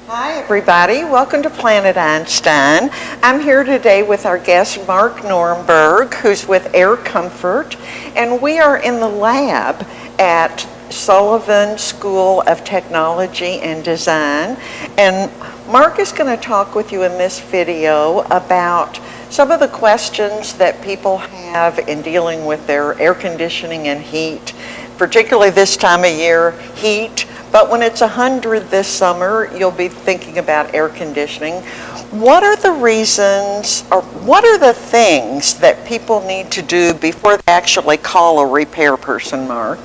Hi everybody, welcome to Planet Einstein. I'm here today with our guest Mark Norenberg, who's with Air Comfort, and we are in the lab at Sullivan School of Technology and Design. And Mark is going to talk with you in this video about some of the questions that people have in dealing with their air conditioning and heat, particularly this time of year, heat. But when it's 100 this summer, you'll be thinking about air conditioning. What are the reasons, or what are the things that people need to do before they actually call a repair person, Mark?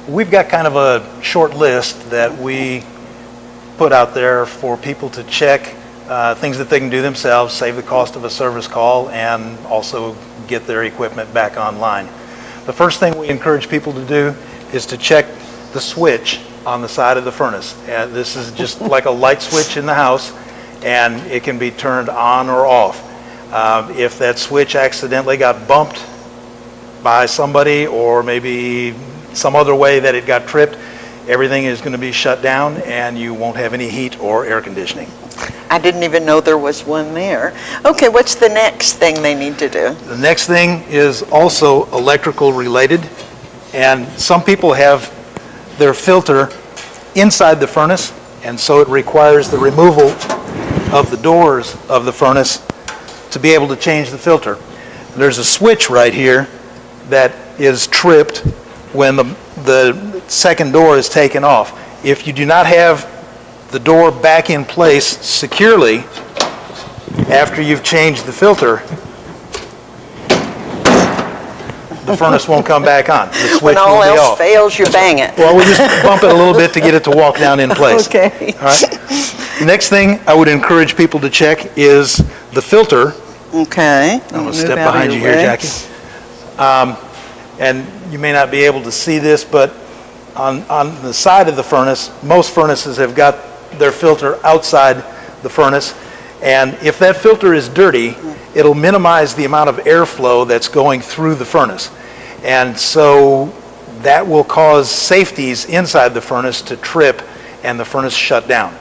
We've got kind of a short list that we put out there for people to check things that they can do themselves, save the cost of a service call, and also get their equipment back online. The first thing we encourage people to do is to check the switch on the side of the furnace. And this is just like a light switch in the house, and it can be turned on or off. If that switch accidentally got bumped by somebody, or maybe some other way that it got tripped, everything is going to be shut down and you won't have any heat or air conditioning. I didn't even know there was one there. Okay, what's the next thing they need to do? The next thing is also electrical related, and some people have their filter inside the furnace, and so it requires the removal of the doors of the furnace to be able to change the filter. There's a switch right here that is tripped when the second door is taken off. If you do not have the door back in place securely after you've changed the filter, the furnace won't come back on. The switch When all will be else off. fails, you bang it. Well, we just bump it a little bit to get it to walk down in place. Okay. All right. The next thing I would encourage people to check is the filter. Okay. I'm going to step behind you here, Jackie. And you may not be able to see this, but on the side of the furnace, most furnaces have got their filter outside the furnace. And if that filter is dirty, it'll minimize the amount of airflow that's going through the furnace. And so that will cause safeties inside the furnace to trip and the furnace shut down.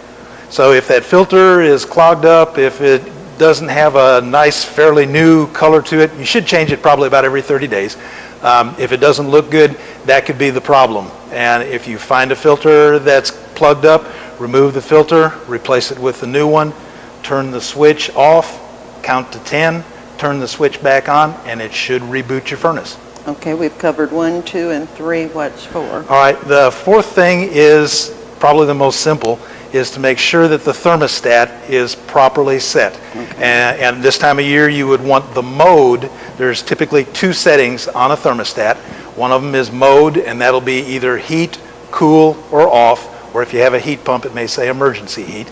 So if that filter is clogged up, if it doesn't have a nice, fairly new color to it, you should change it probably about every 30 days. If it doesn't look good, that could be the problem. And if you find a filter that's plugged up, remove the filter, replace it with the new one, turn the switch off, count to 10, turn the switch back on, and it should reboot your furnace. Okay, we've covered 1, 2, and 3. What's 4? All right, the fourth thing is probably the most simple, is to make sure that the thermostat is properly set. Okay. And this time of year, you would want the mode. There's typically 2 settings on a thermostat. One of them is mode, and that'll be either heat, cool, or off, or if you have a heat pump, it may say emergency heat.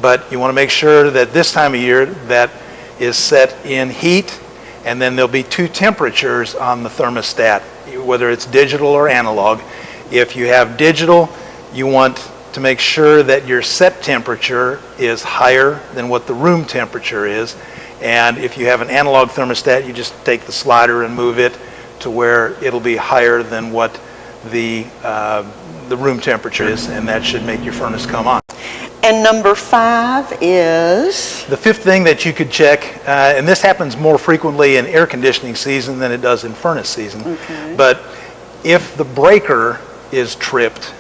But you want to make sure that this time of year that is set in heat, and then there'll be 2 temperatures on the thermostat, whether it's digital or analog. If you have digital, you want to make sure that your set temperature is higher than what the room temperature is. And if you have an analog thermostat, you just take the slider and move it to where it'll be higher than what the room temperature is, and that should make your furnace come on. And number 5 is? The fifth thing that you could check, and this happens more frequently in air conditioning season than it does in furnace season, okay. But if the breaker is tripped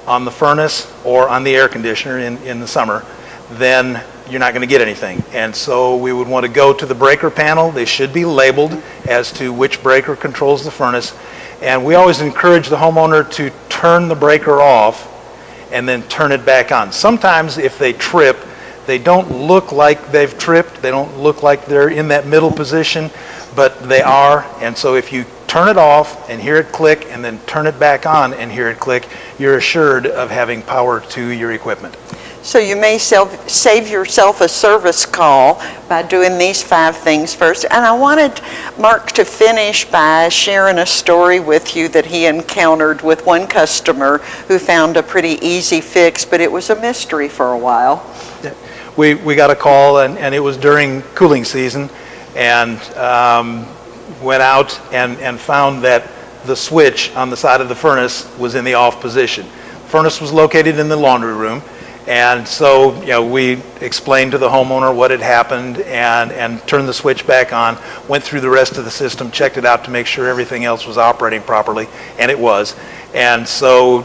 on the furnace or on the air conditioner in the summer, then you're not going to get anything. And so we would want to go to the breaker panel. They should be labeled as to which breaker controls the furnace. And we always encourage the homeowner to turn the breaker off and then turn it back on. Sometimes if they trip, they don't look like they've tripped. They don't look like they're in that middle position, but they are. And so if you turn it off and hear it click and then turn it back on and hear it click, you're assured of having power to your equipment. So you may save yourself a service call by doing these 5 things first. And I wanted Mark to finish by sharing a story with you that he encountered with one customer who found a pretty easy fix, but it was a mystery for a while. We got a call, and it was during cooling season, and went out and found that the switch on the side of the furnace was in the off position. The furnace was located in the laundry room, And so, we explained to the homeowner what had happened and turned the switch back on, went through the rest of the system, checked it out to make sure everything else was operating properly, and it was. And so,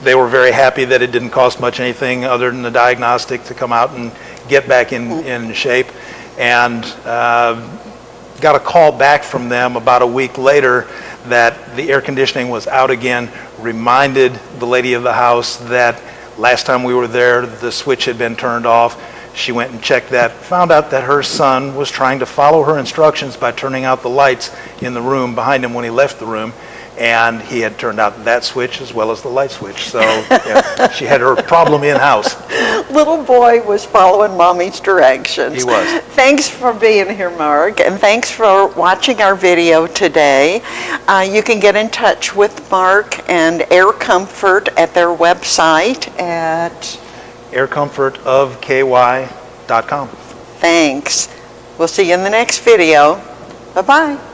they were very happy that it didn't cost much anything other than the diagnostic to come out and get back in shape. And got a call back from them about a week later that the air conditioning was out again, reminded the lady of the house that last time we were there, the switch had been turned off. She went and checked that, found out that her son was trying to follow her instructions by turning out the lights in the room behind him when he left the room, and he had turned out that switch as well as the light switch. So she had her problem in-house. Little boy was following Mommy's directions. He was. Thanks for being here, Mark, and thanks for watching our video today. You can get in touch with Mark and Air Comfort at their website at aircomfortofky.com. Thanks. We'll see you in the next video. Bye-bye.